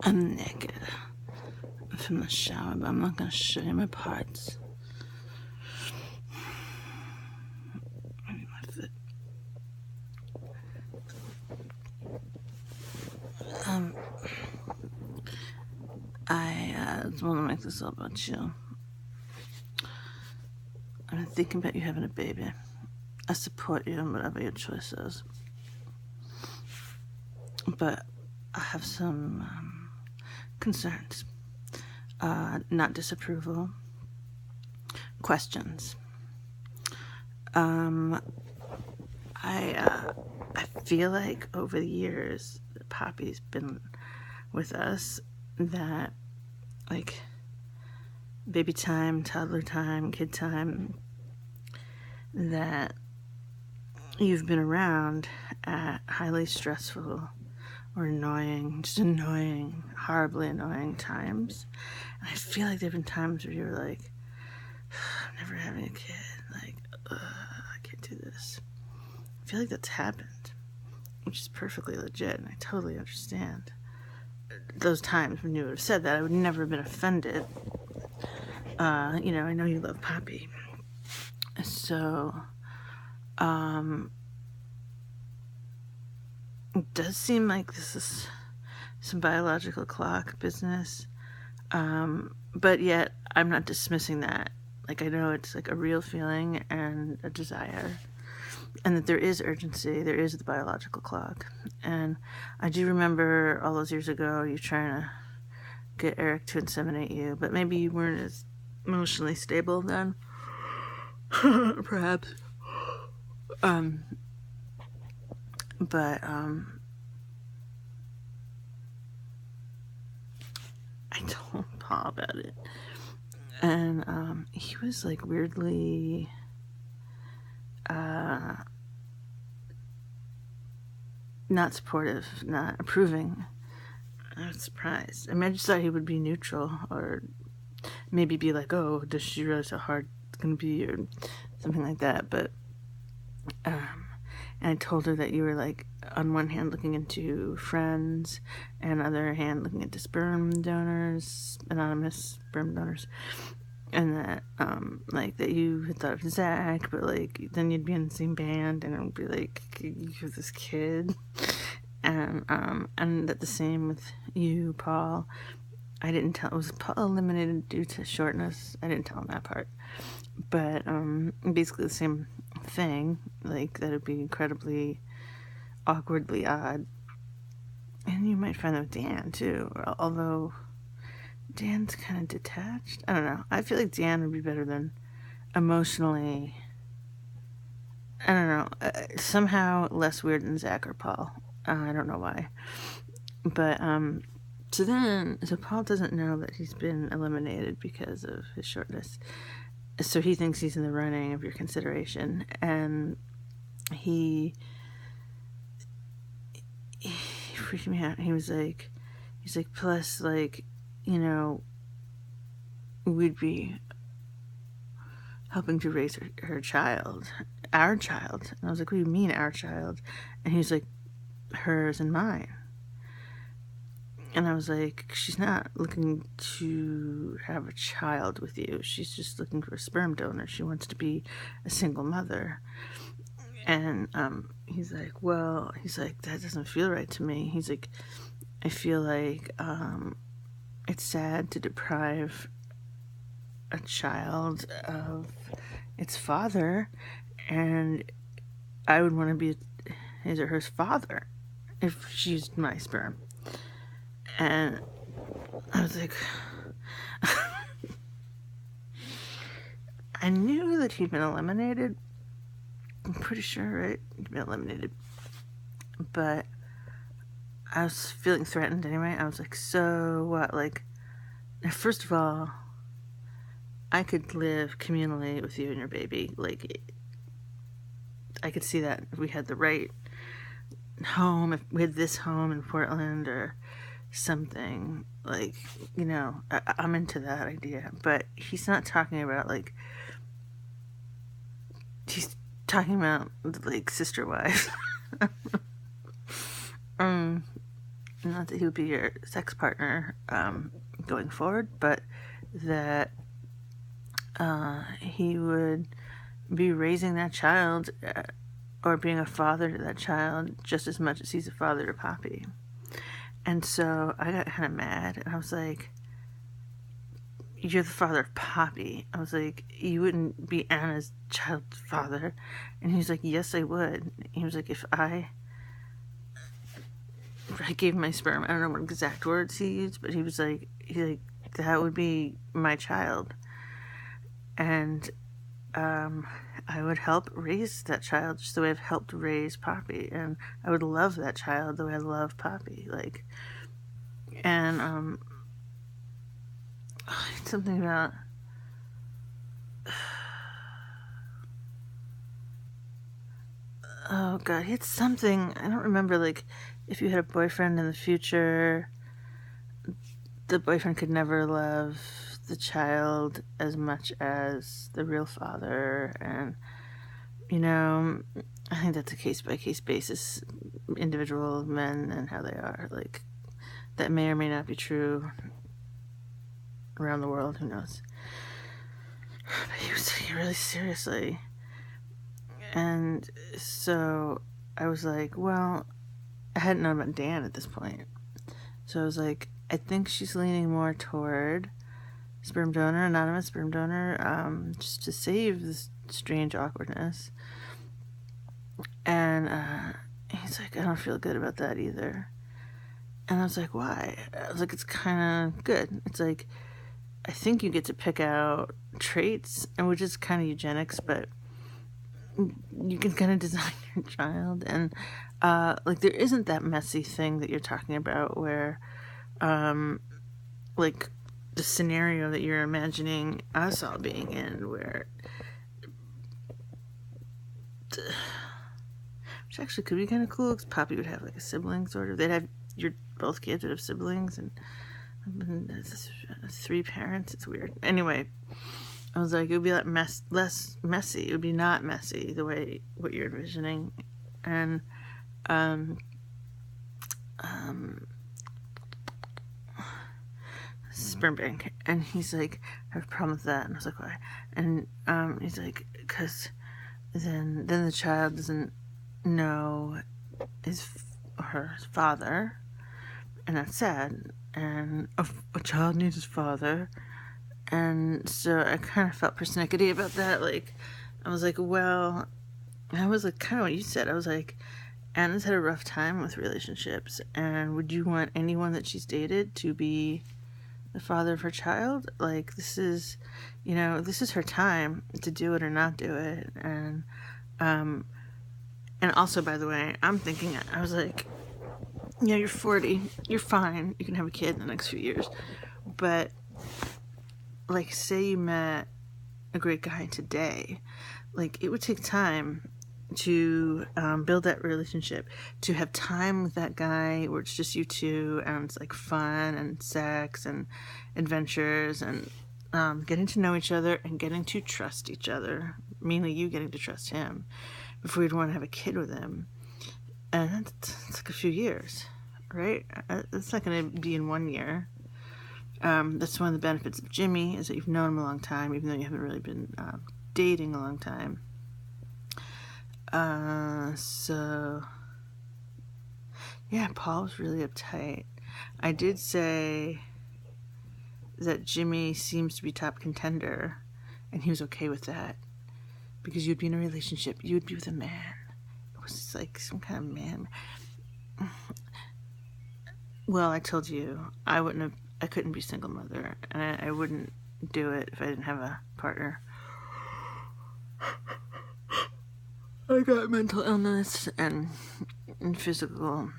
I'm naked from the shower, but I'm not gonna show you my parts. Maybe my foot. I just want to make this all about you. I've been thinking about you having a baby. I support you in whatever your choice is. But I have some concerns. Not disapproval. Questions. I feel like over the years that Poppy's been with us, that like baby time, toddler time, kid time, that you've been around at highly stressful or annoying, just annoying, horribly annoying times. And I feel like there have been times where you're like, I'm never having a kid. Like, I can't do this. I feel like that's happened, which is perfectly legit, and I totally understand. Those times when you would have said that, I would never have been offended. I know you love Poppy. So, it does seem like this is some biological clock business. But yet, I'm not dismissing that. Like, I know it's like a real feeling and a desire. And that there is urgency, there is the biological clock. And I do remember all those years ago you trying to get Eric to inseminate you, but maybe you weren't as emotionally stable then. Perhaps. But I told Paul about it. And he was like weirdly not supportive, not approving. I was surprised. I mean, I just thought he would be neutral, or maybe be like, oh, does she realize how hard it's going to be, or something like that. But, and I told her that you were like, on one hand looking into friends, and on the other hand looking into sperm donors, anonymous sperm donors. And that, like, that you had thought of Zach, but, like, then you'd be in the same band, and it would be, like, you have this kid. And that the same with you, Paul. I didn't tell, was Paul eliminated due to shortness? I didn't tell him that part. But, basically the same thing, like, that it'd be incredibly awkwardly odd. And you might find that with Dan, too, although Dan's kind of detached. I don't know. I feel like Dan would be better than emotionally. I don't know. Somehow less weird than Zach or Paul. I don't know why. But, so Paul doesn't know that he's been eliminated because of his shortness. So he thinks he's in the running of your consideration. And he freaked me out. He's like, plus, like, we'd be helping to raise her child, our child. And I was like, what do you mean, our child? And he's like, hers and mine. And I was like, she's not looking to have a child with you. She's just looking for a sperm donor. She wants to be a single mother. And he's like, that doesn't feel right to me. He's like, I feel like it's sad to deprive a child of its father, and I would want to be his or her father if she's my sperm. And I was like, I knew that he'd been eliminated. I'm pretty sure, right? He'd been eliminated. But I was feeling threatened anyway. I was like, so what? Like, first of all, I could live communally with you and your baby. Like, I could see that if we had the right home, if we had this home in Portland or something, like, I'm into that idea. But he's not talking about, like, he's talking about, like, sister wives. not that he would be your sex partner going forward, but that he would be raising that child or being a father to that child just as much as he's a father to Poppy. And so I got kind of mad, and I was like, you're the father of Poppy. I was like, you wouldn't be Anna's child's father. And he was like, yes, I would. He was like, if I gave my sperm, I don't know what exact words he used, but he was like, that would be my child. And I would help raise that child just the way I've helped raise Poppy. And I would love that child the way I love Poppy. Like, and it's something about oh god, it's something I don't remember. Like, if you had a boyfriend in the future, the boyfriend could never love the child as much as the real father. And I think that's a case by case basis, individual men and how they are. Like, that may or may not be true around the world, who knows. But he was taking it really seriously. And so I was like, well, I hadn't known about Dan at this point. So I was like, I think she's leaning more toward sperm donor, anonymous sperm donor, just to save this strange awkwardness. And he's like, I don't feel good about that either. And I was like, why? I was like, it's kind of good. It's like, I think you get to pick out traits, and which is kind of eugenics, but you can kind of design your child. And like, there isn't that messy thing that you're talking about where like the scenario that you're imagining us all being in, where which actually could be kind of cool, because Poppy would have like a sibling, sort of. They'd have both kids would have siblings, and 3 parents. It's weird. Anyway, I was like, it would be like less messy. It would be not messy the way what you're envisioning. And sperm bank. And he's like, I have a problem with that. And I was like, why? And he's like, because then the child doesn't know her father, and that's sad. And a child needs his father. And so I kind of felt persnickety about that. Like, I was like, well, I was like, kind of what you said. I was like, Anna's had a rough time with relationships, and would you want anyone that she's dated to be the father of her child? Like, this is her time to do it or not do it. And also, by the way, I'm thinking, I was like, you're 40, you're fine, you can have a kid in the next few years, but like, say you met a great guy today, like, it would take time to build that relationship, to have time with that guy where it's just you two, and it's like fun and sex and adventures and getting to know each other and getting to trust each other, mainly you getting to trust him, before you'd want to have a kid with him. And it's like a few years, right? It's not going to be in 1 year. That's one of the benefits of Jimmy, is that you've known him a long time, even though you haven't really been dating a long time. So yeah, Paul was really uptight. I did say that Jimmy seems to be top contender, and he was okay with that, because you'd be in a relationship, you'd be with a man. It was like some kind of man. Well, I told you, I couldn't be single mother, and I wouldn't do it if I didn't have a partner. I got mental illness and physical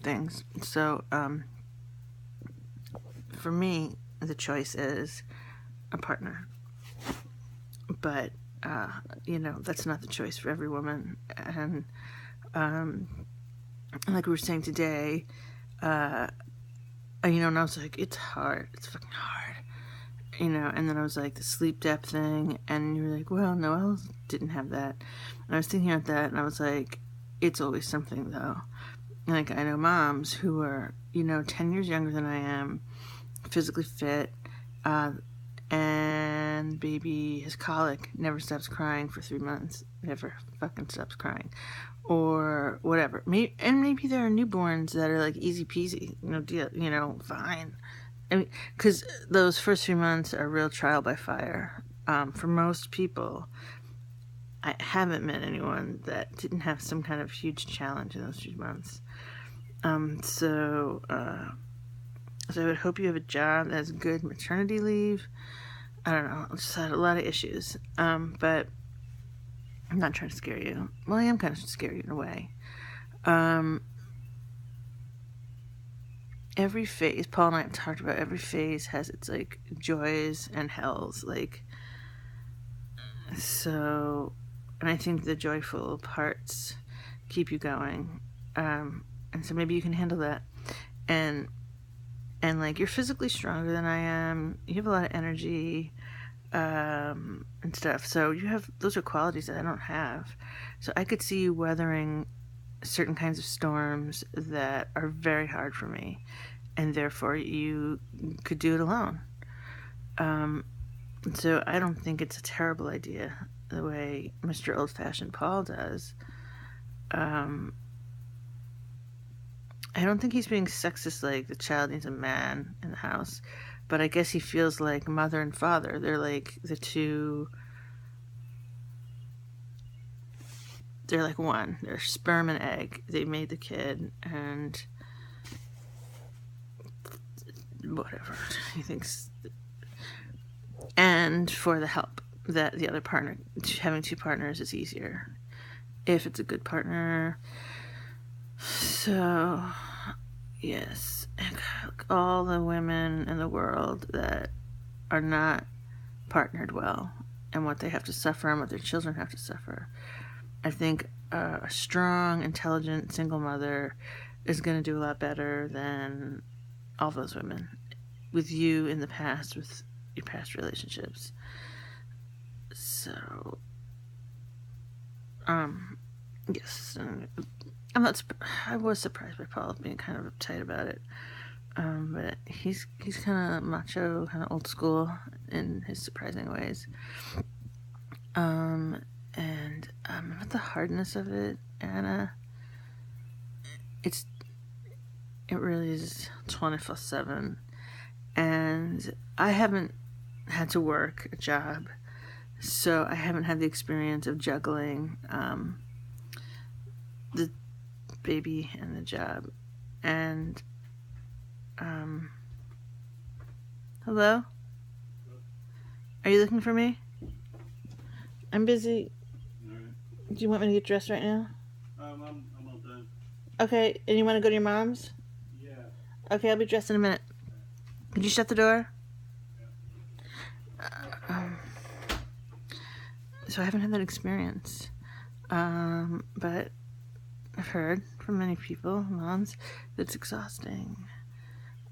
things. So, for me, the choice is a partner. But, that's not the choice for every woman. And, like we were saying today, and I was like, it's hard. It's fucking hard. And then I was like, the sleep debt thing, and you were like, well, Noelle didn't have that. And I was thinking about that, and I was like, it's always something, though. Like, I know moms who are, 10 years younger than I am, physically fit, and baby has colic, never stops crying for 3 months, never fucking stops crying, or whatever. Maybe there are newborns that are like easy peasy, fine. I mean, because those first 3 months are real trial by fire. For most people, I haven't met anyone that didn't have some kind of huge challenge in those 3 months. So I would hope you have a job that has good maternity leave. I don't know. I just had a lot of issues. But I'm not trying to scare you. Well, I am kind of scared in a way. Every phase, Paul and I have talked about, every phase has its like joys and hells. Like, so, and I think the joyful parts keep you going. And so maybe you can handle that. And like, you're physically stronger than I am. You have a lot of energy, and stuff. So those are qualities that I don't have. So I could see you weathering certain kinds of storms that are very hard for me, and therefore you could do it alone. So I don't think it's a terrible idea the way Mr. Old-Fashioned Paul does. I don't think he's being sexist, like the child needs a man in the house, but I guess he feels like mother and father. They're like the two. They're like one. They're sperm and egg. They made the kid, and whatever he thinks. And for the help that the other partner, having 2 partners is easier if it's a good partner. So, yes, all the women in the world that are not partnered well, and what they have to suffer and what their children have to suffer. I think a strong, intelligent, single mother is going to do a lot better than all those women with you in the past, with your past relationships. So, yes, I was surprised by Paul being kind of uptight about it. But he's kind of macho, kind of old school in his surprising ways. And about the hardness of it, Anna, it really is 24/7, and I haven't had to work a job, so I haven't had the experience of juggling the baby and the job. And hello? Are you looking for me? I'm busy. Do you want me to get dressed right now? I'm all done. Okay, and you want to go to your mom's? Yeah. Okay, I'll be dressed in a minute. Could you shut the door? So I haven't had that experience. But I've heard from many people, moms, that it's exhausting.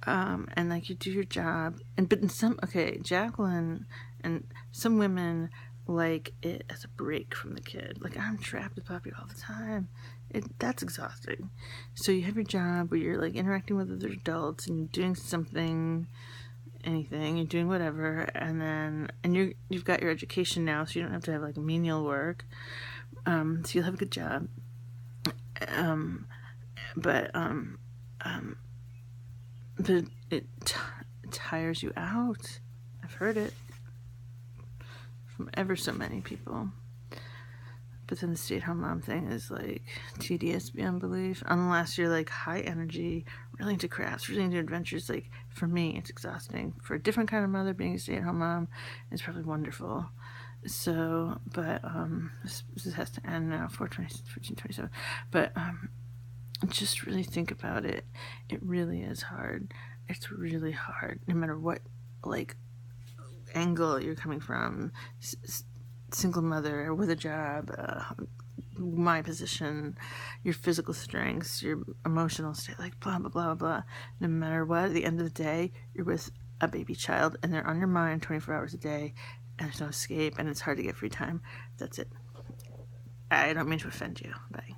And like, you do your job, but Jacqueline and some women like it as a break from the kid. Like, I'm trapped with Poppy all the time. That's exhausting. So you have your job where you're like interacting with other adults and you're doing something, anything, you're doing whatever, and you've got your education now, so you don't have to have like menial work. So you'll have a good job. But it tires you out. I've heard it from ever so many people. But then the stay-at-home mom thing is like tedious beyond belief, unless you're like high energy, really into crafts, really into adventures. Like, for me, it's exhausting. For a different kind of mother, being a stay-at-home mom is probably wonderful. So, but this has to end now, 14:27. But just really think about it. It really is hard. It's really hard, no matter what like angle you're coming from. Single mother with a job, my position, your physical strengths, your emotional state, like blah blah blah blah. No matter what, at the end of the day, you're with a baby child, and they're on your mind 24 hours a day, and there's no escape, and it's hard to get free time. That's it. I don't mean to offend you. Bye.